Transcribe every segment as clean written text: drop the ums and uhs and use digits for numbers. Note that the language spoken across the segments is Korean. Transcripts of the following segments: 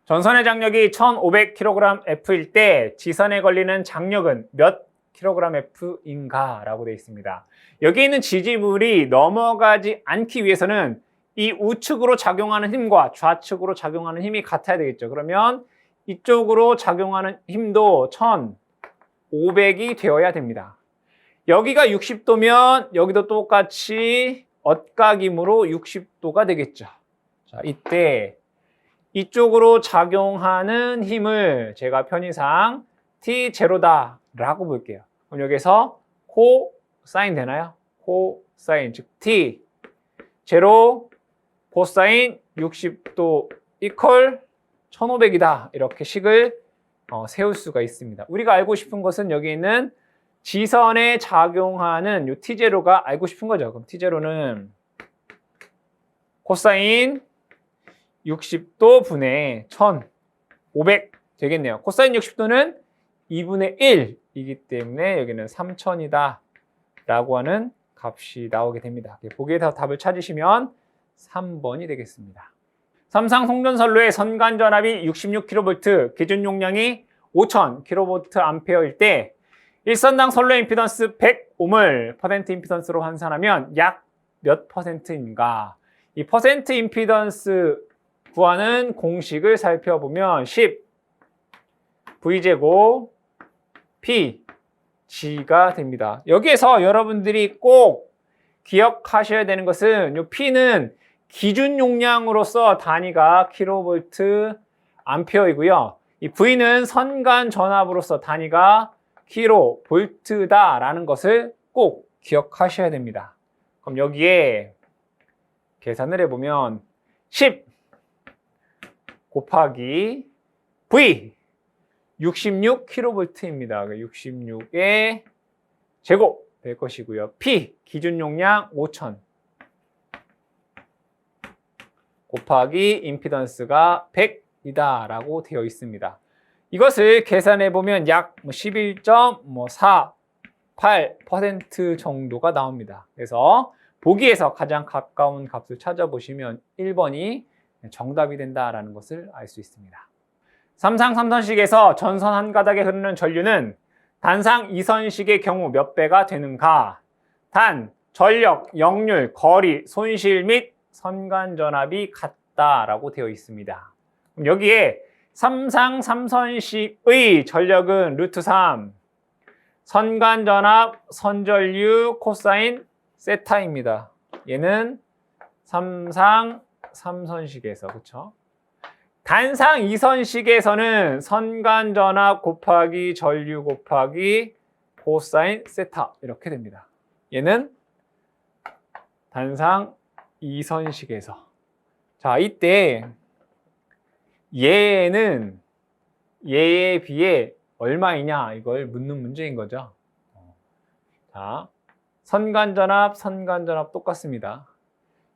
전선의 장력이 1500kgF일 때 지선에 걸리는 장력은 몇 kgF인가? 라고 되어 있습니다. 여기 있는 지지물이 넘어가지 않기 위해서는 이 우측으로 작용하는 힘과 좌측으로 작용하는 힘이 같아야 되겠죠. 그러면 이쪽으로 작용하는 힘도 1500이 되어야 됩니다. 여기가 60도면 여기도 똑같이 엇각이므로 60도가 되겠죠. 자, 이때 이쪽으로 작용하는 힘을 제가 편의상 T0다 라고 볼게요. 그럼 여기서 코사인 되나요? 코사인, 즉 T 제로 코사인 60도 이퀄 1500이다. 이렇게 식을 세울 수가 있습니다. 우리가 알고 싶은 것은 여기 있는 지선에 작용하는 이 T0가 알고 싶은 거죠. 그럼 T0는 코사인 60도 분의 1500 되겠네요. 코사인 60도는 2분의 1이기 때문에 여기는 3000이다 라고 하는 값이 나오게 됩니다. 보기에서 답을 찾으시면 3번이 되겠습니다. 삼상 송전선로의 선간전압이 66kV, 기준 용량이 5000kVA일 때 일선당 선로 임피던스 100ohm을 퍼센트 임피던스로 환산하면 약 몇 퍼센트인가? 이 퍼센트 임피던스 구하는 공식을 살펴보면 10 V제곱 P G가 됩니다. 여기에서 여러분들이 꼭 기억하셔야 되는 것은 이 P는 기준 용량으로서 단위가 킬로볼트 암페어이고요. 이 V는 선간 전압으로서 단위가 킬로볼트다라는 것을 꼭 기억하셔야 됩니다. 그럼 여기에 계산을 해보면 10 곱하기 V 66kV입니다. 66의 제곱 될 것이고요. P 기준 용량 5000 곱하기 임피던스가 100이다 라고 되어 있습니다. 이것을 계산해 보면 약 11.48% 정도가 나옵니다. 그래서 보기에서 가장 가까운 값을 찾아보시면 1번이 정답이 된다라는 것을 알 수 있습니다. 삼상 3선식에서 전선 한 가닥에 흐르는 전류는 단상 2선식의 경우 몇 배가 되는가? 단, 전력, 역률, 거리, 손실 및 선간전압이 같다라고 되어 있습니다. 그럼 여기에 삼상 3선식의 전력은 루트 3, 선간전압, 선전류, 코사인, 세타입니다. 얘는 삼상 3선식에서, 그렇죠? 단상 2선식에서는 선간전압 곱하기 전류 곱하기 코사인 세타 이렇게 됩니다. 얘는 단상 2선식에서. 자, 이때 얘는 얘에 비해 얼마이냐 이걸 묻는 문제인 거죠. 자, 선간전압, 선간전압 똑같습니다.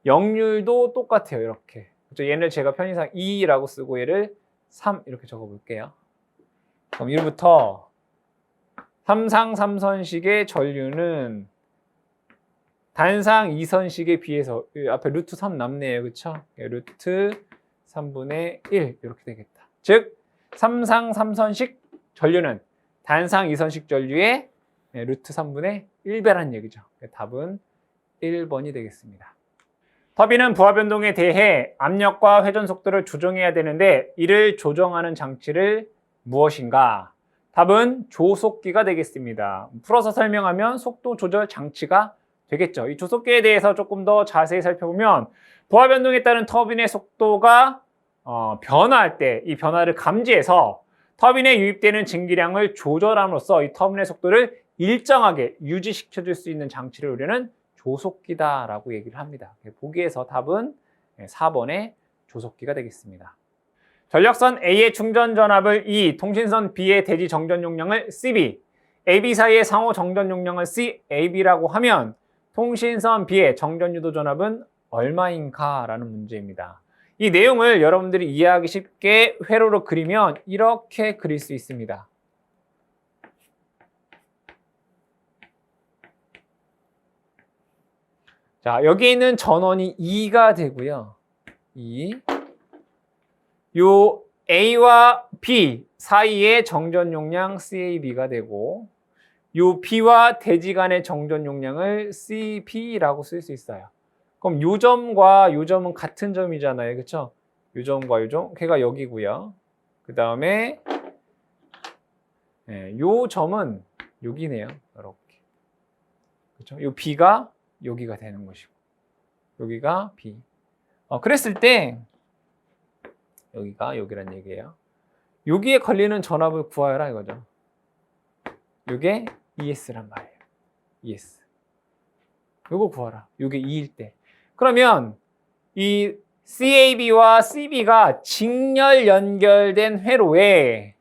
역률도 똑같아요. 이렇게. 얘를 제가 편의상 2라고 쓰고 얘를 3 이렇게 적어볼게요. 그럼 1부터 삼상 3선식의 전류는 단상 2선식에 비해서 앞에 루트 3 남네요. 그렇죠? 루트 3분의 1 이렇게 되겠다. 즉 삼상 3선식 전류는 단상 2선식 전류의 루트 3분의 1배라는 얘기죠. 답은 1번이 되겠습니다. 터빈은 부하 변동에 대해 압력과 회전 속도를 조정해야 되는데 이를 조정하는 장치를 무엇인가? 답은 조속기가 되겠습니다. 풀어서 설명하면 속도 조절 장치가 되겠죠. 이 조속기에 대해서 조금 더 자세히 살펴보면 부하 변동에 따른 터빈의 속도가 변화할 때 이 변화를 감지해서 터빈에 유입되는 증기량을 조절함으로써 이 터빈의 속도를 일정하게 유지시켜줄 수 있는 장치를 우리는 조속기다라고 얘기를 합니다. 보기에서 답은 4번의 조속기가 되겠습니다. 전력선 A의 충전 전압을 E, 통신선 B의 대지 정전 용량을 CB, AB 사이의 상호 정전 용량을 CAB라고 하면 통신선 B의 정전 유도 전압은 얼마인가? 라는 문제입니다. 이 내용을 여러분들이 이해하기 쉽게 회로로 그리면 이렇게 그릴 수 있습니다. 자, 여기 있는 전원이 2가 되고요. 2. 요 A와 B 사이의 정전 용량 CAB가 되고 요 B와 대지 간의 정전 용량을 CB라고 쓸 수 있어요. 그럼 요 점과 요 점은 같은 점이잖아요. 그렇죠? 요 점과 요 점, 걔가 여기고요. 그 다음에 요 점은 여기네요. 이렇게. 그렇죠? 요 B가 여기가 되는 것이고 여기가 B. 그랬을 때 여기가 여기란 얘기예요. 여기에 걸리는 전압을 구하여라 이거죠. 이게 ES란 말이에요. ES. 요거 구하라. 요게 2일 때. 그러면 이 CAB와 CB가 직렬 연결된 회로에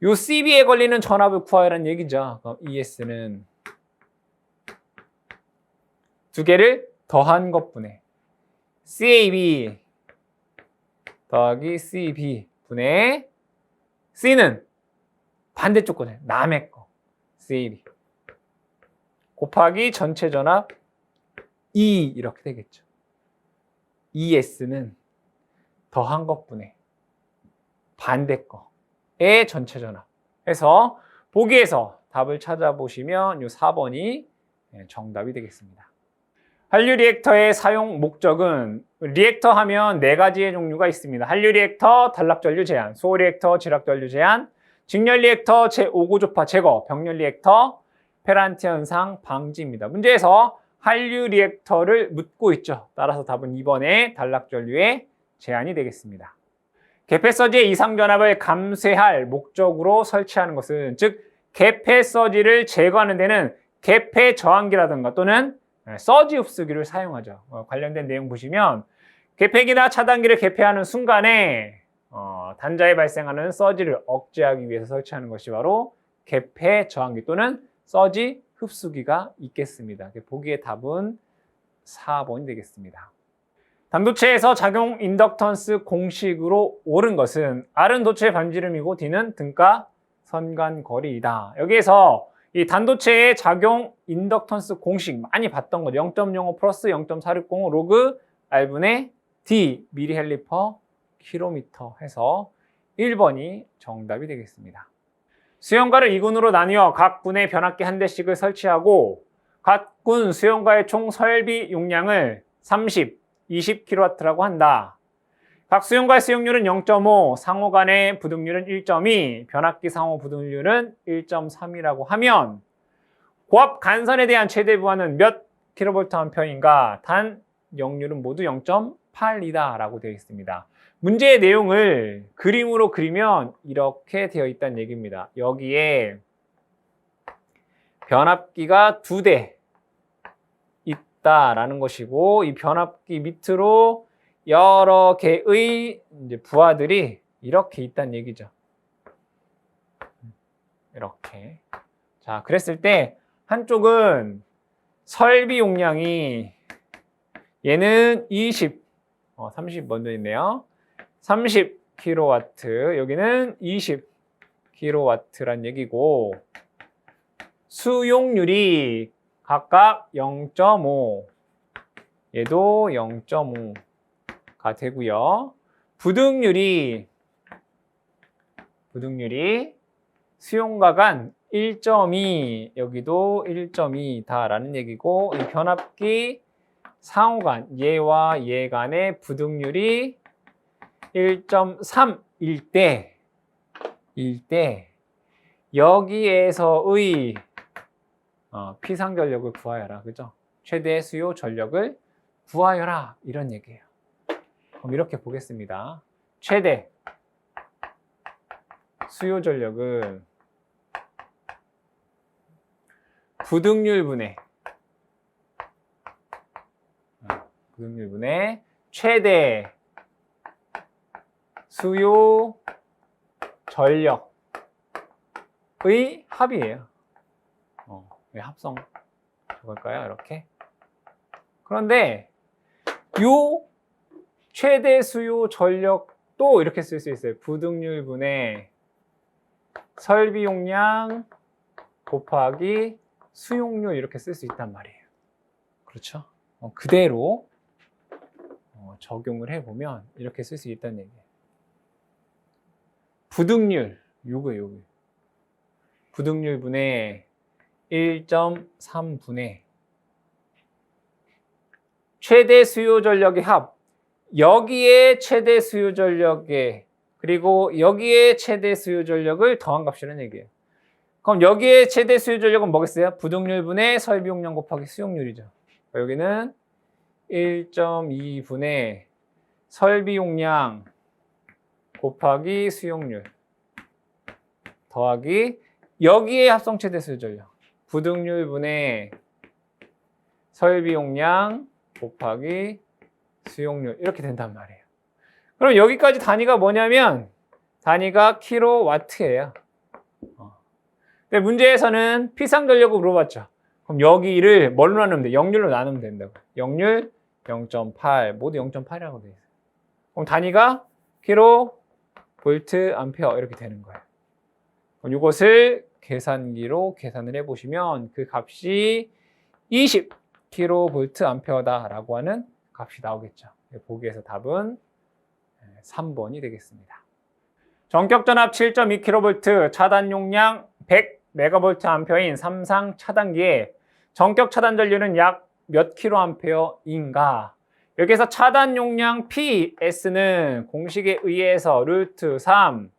요 CB에 걸리는 전압을 구하라는 얘기죠. 그럼 ES는 두 개를 더한 것분의 CAB 더하기 CB 분의 C는 반대쪽 거잖아요. 남의 거. CAB 곱하기 전체 전압 E 이렇게 되겠죠. ES는 더한 것분의 반대 거의 전체 전압. 해서 보기에서 답을 찾아보시면 이 4번이 정답이 되겠습니다. 한류 리액터의 사용 목적은 리액터 하면 4가지의 종류가 있습니다. 한류 리액터, 단락전류 제한, 수호 리액터, 지락전류 제한, 직렬 리액터, 제5고조파 제거, 병렬 리액터, 페란트 현상 방지입니다. 문제에서 한류 리액터를 묻고 있죠. 따라서 답은 2번의 단락전류의 제한이 되겠습니다. 개폐서지의 이상전압을 감쇄할 목적으로 설치하는 것은 즉 개폐서지를 제거하는 데는 개폐 저항기라든가 또는 서지 흡수기를 사용하죠. 관련된 내용 보시면 개폐기나 차단기를 개폐하는 순간에 단자에 발생하는 서지를 억제하기 위해서 설치하는 것이 바로 개폐 저항기 또는 서지 흡수기가 있겠습니다. 보기의 답은 4번이 되겠습니다. 단도체에서 작용 인덕턴스 공식으로 옳은 것은 R은 도체의 반지름이고 D는 등가 선간거리이다. 여기에서 이 단도체의 작용 인덕턴스 공식 많이 봤던 거죠. 0.05 플러스 0.460 로그 R분의 D 미리헬리 퍼 킬로미터 해서 1번이 정답이 되겠습니다. 수용가를 2군으로 나뉘어 각 군에 변압기 한 대씩을 설치하고 각 군 수용가의 총 설비 용량을 30, 20kW라고 한다. 각 수용가의 수용률은 0.5, 상호 간의 부등률은 1.2, 변압기 상호 부등률은 1.3이라고 하면 고압 간선에 대한 최대 부하는 몇 kVA인가? 단 역률은 모두 0.8이다 라고 되어 있습니다. 문제의 내용을 그림으로 그리면 이렇게 되어 있다는 얘기입니다. 여기에 변압기가 2대 있다라는 것이고 이 변압기 밑으로 여러 개의 부하들이 이렇게 있다는 얘기죠. 이렇게. 자, 그랬을 때 한쪽은 설비 용량이 얘는 20, 30 먼저 있네요. 30kW, 여기는 20kW란 얘기고 수용률이 각각 0.5, 얘도 0.5가 되고요. 부등률이 수용가 간 1.2, 여기도 1.2다라는 얘기고 이 변압기 상호간, 얘와 얘 간의 부등률이 1.3일 때 여기에서의 피상 전력을 구하여라. 그죠? 최대 수요 전력을 구하여라. 이런 얘기예요. 그럼 이렇게 보겠습니다. 최대 수요 전력은 부등률분의 최대 수요 전력의 합이에요. 합성 적을까요? 이렇게. 그런데 요 최대 수요 전력도 이렇게 쓸 수 있어요. 부등률분의 설비 용량 곱하기 수용률 이렇게 쓸 수 있단 말이에요. 그렇죠? 그대로 적용을 해보면 이렇게 쓸 수 있다는 얘기예요. 부등률, 요거. 부등률 분의 1.3분의 최대 수요 전력의 합. 여기에 최대 수요 전력의 그리고 여기에 최대 수요 전력을 더한 값이라는 얘기예요. 그럼 여기에 최대 수요 전력은 뭐겠어요? 부등률 분의 설비 용량 곱하기 수용률이죠. 여기는 1.2분의 설비 용량 곱하기 수용률 더하기 여기에 합성 최대 수요 전력 부등률 분의 설비 용량 곱하기 수용률 이렇게 된단 말이에요. 그럼 여기까지 단위가 뭐냐면 단위가 킬로와트예요. 근데 문제에서는 필상 전력을 물어봤죠. 그럼 여기를 뭘로 나누면 돼? 0률로 나누면 된다고. 0률 0.8 모두 0.8이라고 돼 있어요. 그럼 단위가 킬로 볼트 암페어 이렇게 되는 거예요. 그럼 이것을 계산기로 계산을 해보시면 그 값이 20 킬로 볼트 암페어다라고 하는 값이 나오겠죠. 보기에서 답은 3번이 되겠습니다. 전격 전압 7.2kV, 차단 용량 100메가볼트 암페어인 삼상 차단기에 전격 차단 전류는 약 몇 kA인가? 여기서 차단 용량 PS는 공식에 의해서 루트 3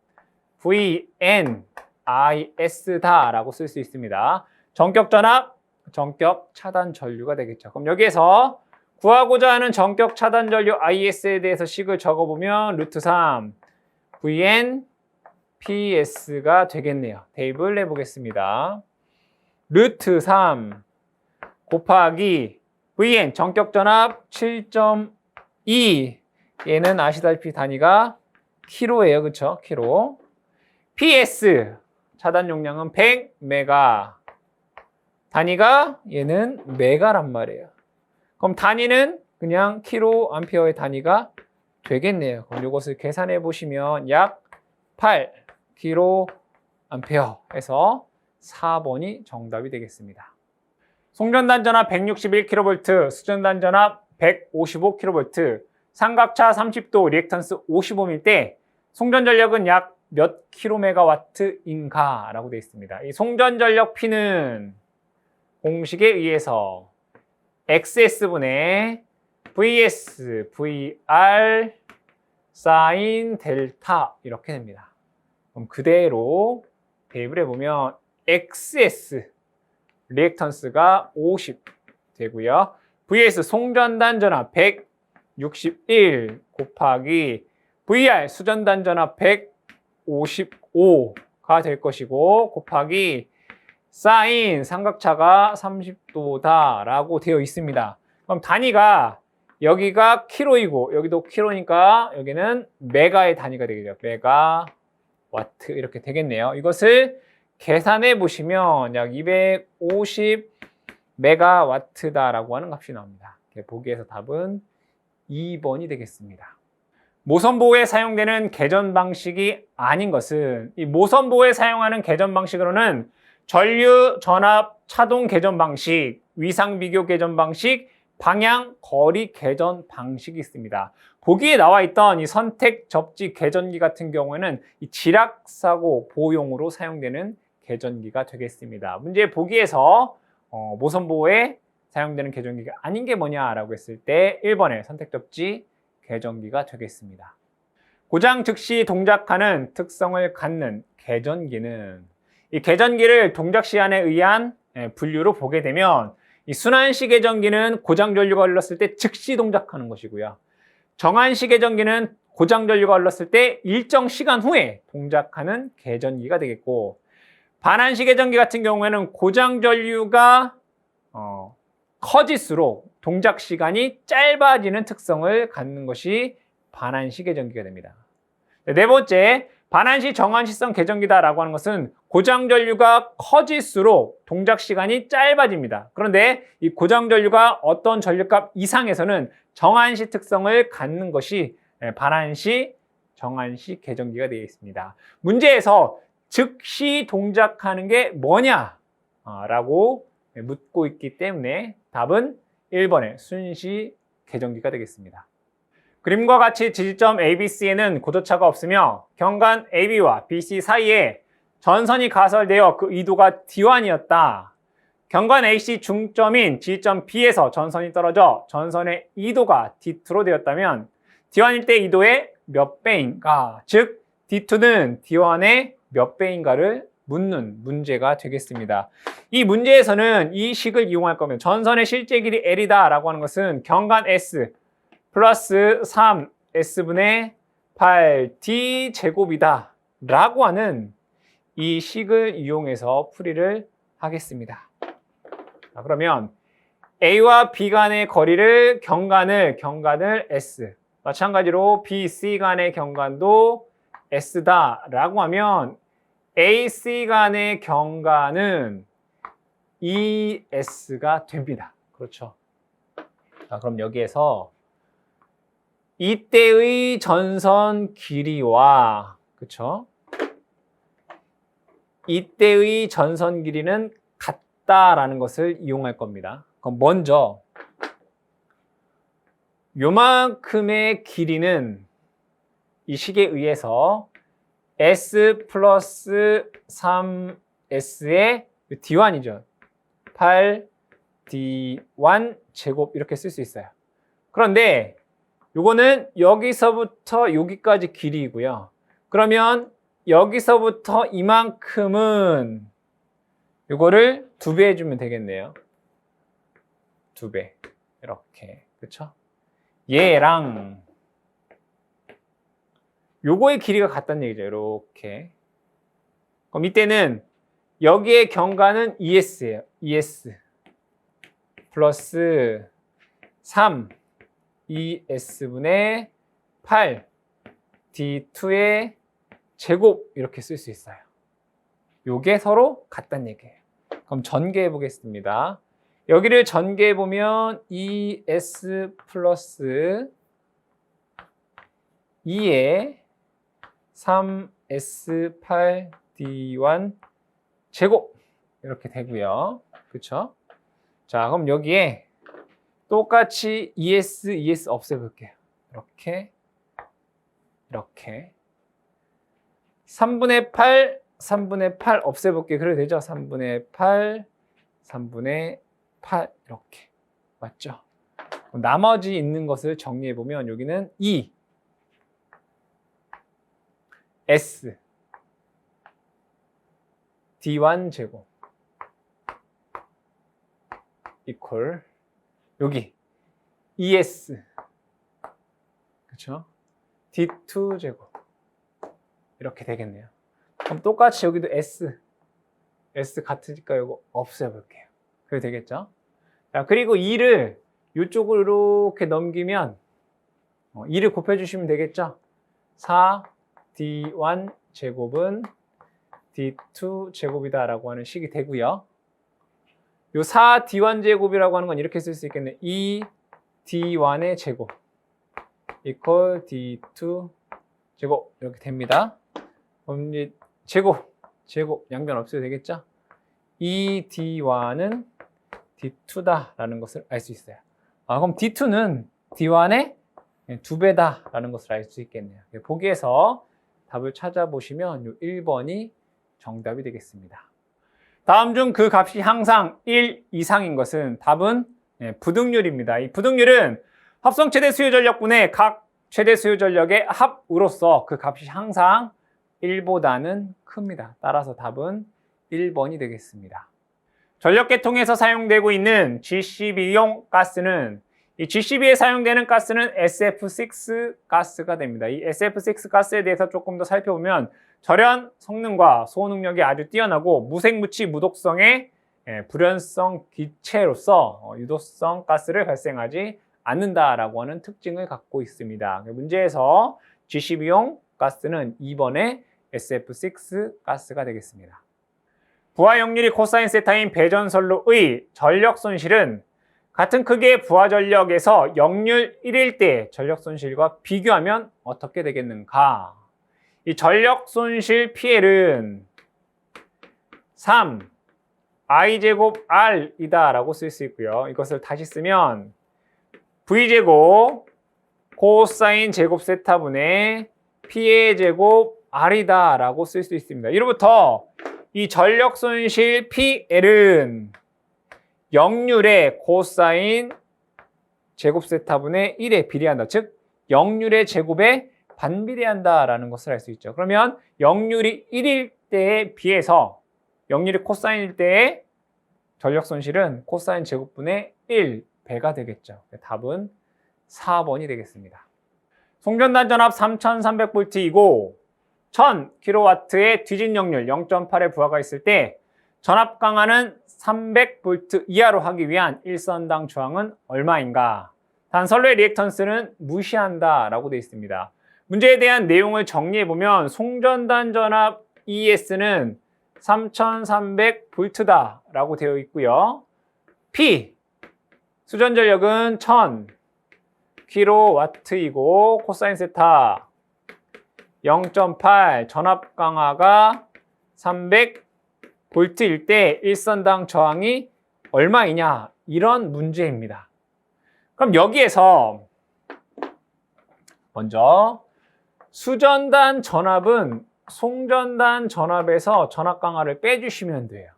VNIS다라고 쓸 수 있습니다. 전격 전압, 전격 차단 전류가 되겠죠. 그럼 여기에서 구하고자 하는 전격 차단 전류 IS에 대해서 식을 적어보면 루트 3 VNPS가 되겠네요. 대입을 해보겠습니다. 루트 3 곱하기 VN 전격 전압 7.2 얘는 아시다시피 단위가 킬로예요. 그쵸? 킬로. PS 차단 용량은 100메가 단위가 얘는 메가란 말이에요. 그럼 단위는 그냥 킬로 암페어의 단위가 되겠네요. 그럼 이것을 계산해 보시면 약 8 킬로 암페어 해서 4번이 정답이 되겠습니다. 송전단 전압 161kV, 수전단 전압 155kV, 삼각차 30도, 리액턴스 55mm 때 송전 전력은 약 몇 kMW인가 라고 되어 있습니다. 이 송전 전력 P는 공식에 의해서 XS분의 VS, VR, 사인 델타 이렇게 됩니다. 그럼 그대로 대입을 해보면 XS 리액턴스가 50 되고요. VS 송전단 전압 161 곱하기 VR 수전단 전압 155가 될 것이고 곱하기 사인 삼각차가 30도다 라고 되어 있습니다. 그럼 단위가 여기가 킬로이고 여기도 킬로니까 여기는 메가의 단위가 되겠죠. 메가와트 이렇게 되겠네요. 이것을 계산해 보시면 약 250 메가와트다라고 하는 값이 나옵니다. 보기에서 답은 2번이 되겠습니다. 모선보호에 사용되는 개전 방식이 아닌 것은 이 모선보호에 사용하는 개전 방식으로는 전류, 전압, 차동 개전 방식, 위상 비교 개전 방식, 방향, 거리 개전 방식이 있습니다. 보기에 나와 있던 이 선택 접지 개전기 같은 경우에는 이 지락사고 보호용으로 사용되는 개전기가 되겠습니다. 문제 보기에서 모선보호에 사용되는 개전기가 아닌 게 뭐냐라고 했을 때 1번의 선택 접지 개전기가 되겠습니다. 고장 즉시 동작하는 특성을 갖는 개전기는 이 개전기를 동작 시한에 의한 분류로 보게 되면 이 순환식 개전기는 고장 전류가 흘렀을 때 즉시 동작하는 것이고요. 정한식 개전기는 고장 전류가 흘렀을 때 일정 시간 후에 동작하는 개전기가 되겠고 반환식 개전기 같은 경우에는 고장 전류가 커질수록 동작 시간이 짧아지는 특성을 갖는 것이 반환식 개전기가 됩니다. 네 번째, 반환시 정한시성 개전기다라고 하는 것은 고장 전류가 커질수록 동작 시간이 짧아집니다. 그런데 이 고장 전류가 어떤 전류값 이상에서는 정한시 특성을 갖는 것이 반환시 정한시 개전기가 되어 있습니다. 문제에서 즉시 동작하는 게 뭐냐라고 묻고 있기 때문에 답은 1번의 순시 개전기가 되겠습니다. 그림과 같이 지지점 ABC에는 고도차가 없으며 경관 AB와 BC 사이에 전선이 가설되어 그 이도가 D1이었다. 경관 AC 중점인 지지점 B에서 전선이 떨어져 전선의 이도가 D2로 되었다면 D1일 때 이도의 몇 배인가? 즉 D2는 D1의 몇 배인가를 묻는 문제가 되겠습니다. 이 문제에서는 이 식을 이용할 거면 전선의 실제 길이 L이다 라고 하는 것은 경관 S 플러스 3S분의 8D 제곱이다 라고 하는 이 식을 이용해서 풀이를 하겠습니다. 자, 그러면 A와 B 간의 거리를 경관을 S, 마찬가지로 B, C 간의 경관도 S다 라고 하면 A, C 간의 경관은 ES가 됩니다. 그렇죠. 자, 그럼 여기에서 이때의 전선 길이와 그렇죠? 이때의 전선 길이는 같다라는 것을 이용할 겁니다. 그럼 먼저 요만큼의 길이는 이 식에 의해서 S 플러스 3S의 D1이죠. 8D1 제곱 이렇게 쓸 수 있어요. 그런데 요거는 여기서부터 여기까지 길이고요. 그러면 여기서부터 이만큼은 요거를 2배 해주면 되겠네요. 2배 이렇게 그렇죠? 얘랑 요거의 길이가 같다는 얘기죠. 이렇게. 그럼 이때는 여기의 경관은 ES예요. ES 플러스 3 ES분의 8 D2의 제곱 이렇게 쓸 수 있어요. 요게 서로 같다는 얘기예요. 그럼 전개해 보겠습니다. 여기를 전개해 보면 ES 플러스 2의 3S8D1 제곱 이렇게 되고요. 그렇죠? 자, 그럼 여기에 똑같이 ES 없애볼게요. 이렇게 3분의 8 없애볼게요. 그래도 되죠? 3분의 8 이렇게 맞죠? 그럼 나머지 있는 것을 정리해보면 여기는 E S D1 제곱 이퀄 여기 ES 그렇죠? D2 제곱 이렇게 되겠네요. 그럼 똑같이 여기도 S 같으니까 이거 없애볼게요. 그게 되겠죠? 자, 그리고 2를 이쪽으로 이렇게 넘기면 2를 곱해주시면 되겠죠? 4D1 제곱은 D2 제곱이다 라고 하는 식이 되고요. 요 4D1 제곱이라고 하는 건 이렇게 쓸 수 있겠네요. 2D1의 제곱 equal D2 제곱 이렇게 됩니다. 그럼 이제 제곱 양변 없어도 되겠죠? 2D1은 D2다 라는 것을 알 수 있어요. 그럼 D2는 D1의 2배다 라는 것을 알 수 있겠네요. 보기에서 답을 찾아보시면 요 1번이 정답이 되겠습니다. 다음 중 그 값이 항상 1 이상인 것은 답은 부등률입니다. 이 부등률은 합성 최대 수요 전력분의 각 최대 수요 전력의 합으로서 그 값이 항상 1보다는 큽니다. 따라서 답은 1번이 되겠습니다. 전력계통에서 사용되고 있는 GCB용 가스는 이 GCB에 사용되는 가스는 SF6 가스가 됩니다. 이 SF6 가스에 대해서 조금 더 살펴보면 절연 성능과 소호 능력이 아주 뛰어나고 무색무취 무독성의 불연성 기체로서 유도성 가스를 발생하지 않는다라고 하는 특징을 갖고 있습니다. 문제에서 GCB용 가스는 2번의 SF6 가스가 되겠습니다. 부하 역률이 코사인 세타인 배전선로의 전력 손실은 같은 크기의 부하 전력에서 역률 1일 때 전력 손실과 비교하면 어떻게 되겠는가? 이 전력 손실 피해는 3 i제곱 r이다 라고 쓸 수 있고요. 이것을 다시 쓰면 v제곱 코사인 제곱 세타분의 P의 제곱 R이다 라고 쓸 수 있습니다. 이로부터 이 전력 손실 PL은 역률의 코사인 제곱 세타분의 1에 비례한다. 즉 역률의 제곱에 반비례한다 라는 것을 알 수 있죠. 그러면 역률이 1일 때에 비해서 역률이 코사인일 때의 전력 손실은 코사인 제곱분의 1배가 되겠죠. 답은 4번이 되겠습니다. 송전단 전압 3300V이고 1000kW의 뒤진 역률 0.8의 부하가 있을 때 전압 강하는 300V 이하로 하기 위한 일선당 저항은 얼마인가? 단 선로의 리액턴스는 무시한다 라고 되어 있습니다. 문제에 대한 내용을 정리해보면 송전단 전압 ES는 3300V다 라고 되어 있고요. P, 수전전력은 1000kW이고 코사인 세타 0.8, 전압 강하가 300V일 때 일선당 저항이 얼마이냐? 이런 문제입니다. 그럼 여기에서 먼저 수전단 전압은 송전단 전압에서 전압 강하를 빼주시면 돼요.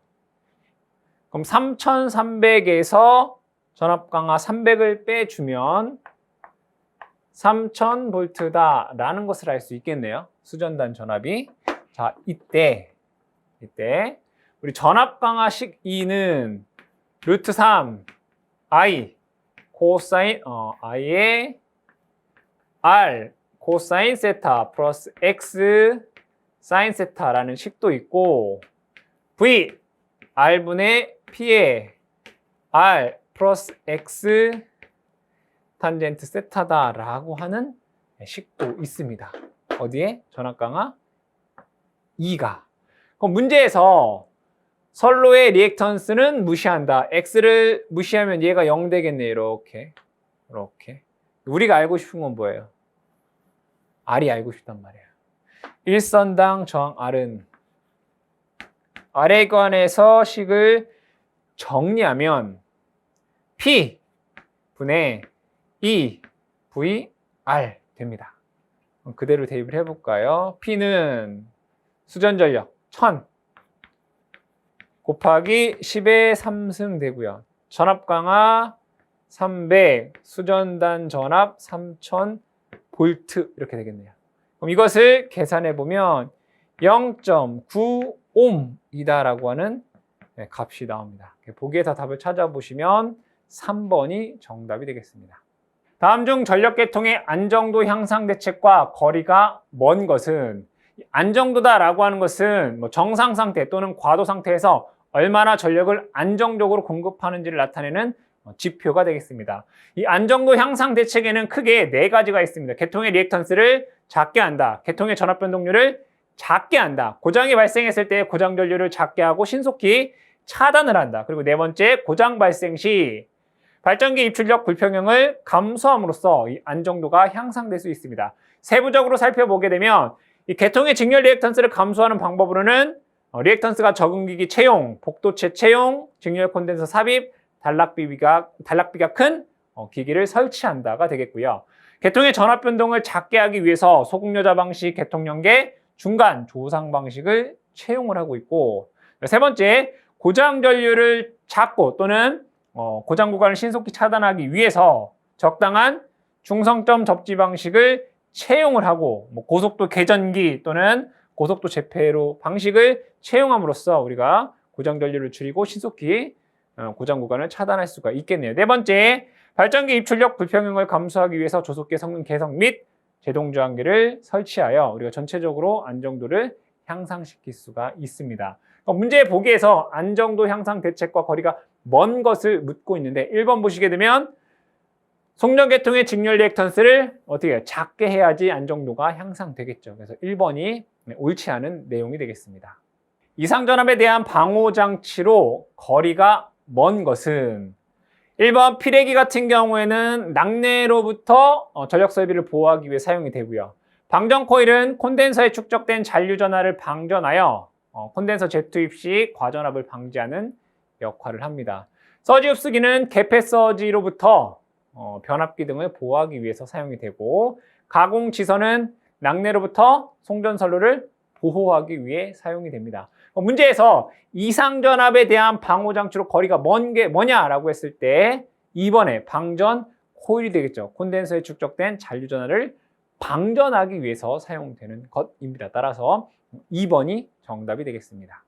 그럼 3300에서 전압 강하 300을 빼주면 3000V 라는 것을 알 수 있겠네요. 수전단 전압이. 자, 이때 우리 전압 강하식 E는 루트 3 I 코사인 I의 R 코사인 세타 플러스 X 사인 세타라는 식도 있고 V R분의 P의 R 플러스 X 탄젠트 세타다라고 하는 식도 있습니다. 어디에? 전압 강하 2가. 그럼 문제에서 선로의 리액턴스는 무시한다. X를 무시하면 얘가 0 되겠네. 이렇게. 우리가 알고 싶은 건 뭐예요? R이 알고 싶단 말이에요. 일선당 저항 R은 아래 관에서 식을 정리하면 P 분의 E V R 됩니다. 그대로 대입을 해볼까요? P는 수전전력 1000 곱하기 10의 3승 되고요. 전압 강하 300, 수전단 전압 3000V 이렇게 되겠네요. 그럼 이것을 계산해 보면 0.9옴이다라고 하는 값이 나옵니다. 보기에서 답을 찾아보시면 3번이 정답이 되겠습니다. 다음 중 전력계통의 안정도 향상 대책과 거리가 먼 것은 안정도다라고 하는 것은 정상 상태 또는 과도 상태에서 얼마나 전력을 안정적으로 공급하는지를 나타내는 지표가 되겠습니다. 이 안정도 향상 대책에는 크게 4가지가 있습니다. 계통의 리액턴스를 작게 한다. 계통의 전압 변동률을 작게 한다. 고장이 발생했을 때 고장 전류를 작게 하고 신속히 차단을 한다. 그리고 4번째, 고장 발생 시 발전기 입출력 불평형을 감소함으로써 이 안정도가 향상될 수 있습니다. 세부적으로 살펴보게 되면 이 계통의 직렬 리액턴스를 감소하는 방법으로는 리액턴스가 적은 기기 채용, 복도체 채용, 직렬 콘덴서 삽입, 단락비가 큰 기기를 설치한다가 되겠고요. 계통의 전압 변동을 작게 하기 위해서 소극여자 방식, 계통 연계, 중간 조상 방식을 채용을 하고 있고, 세 번째, 고장 전류를 작고 또는 고장 구간을 신속히 차단하기 위해서 적당한 중성점 접지 방식을 채용을 하고 고속도 개전기 또는 고속도 재폐로 방식을 채용함으로써 우리가 고장 전류를 줄이고 신속히 고장 구간을 차단할 수가 있겠네요. 4번째, 발전기 입출력 불평형을 감소하기 위해서 조속계 성능 개선 및 제동 저항기를 설치하여 우리가 전체적으로 안정도를 향상시킬 수가 있습니다. 문제 보기에서 안정도 향상 대책과 거리가 먼 것을 묻고 있는데 1번 보시게 되면 송전계통의 직렬 리액턴스를 어떻게 해요? 작게 해야지 안정도가 향상되겠죠. 그래서 1번이 옳지 않은 내용이 되겠습니다. 이상전압에 대한 방호장치로 거리가 먼 것은 1번 피레기 같은 경우에는 낙뢰로부터 전력 설비를 보호하기 위해 사용이 되고요. 방전 코일은 콘덴서에 축적된 잔류 전하를 방전하여 콘덴서 재투입 시 과전압을 방지하는 역할을 합니다. 서지 흡수기는 개폐 서지로부터 변압기 등을 보호하기 위해서 사용이 되고, 가공지선은 낙뢰로부터 송전선로를 보호하기 위해 사용이 됩니다. 문제에서 이상전압에 대한 방호장치로 거리가 먼 게 뭐냐라고 했을 때 2번에 방전 코일이 되겠죠. 콘덴서에 축적된 잔류전하를 방전하기 위해서 사용되는 것입니다. 따라서 2번이 정답이 되겠습니다.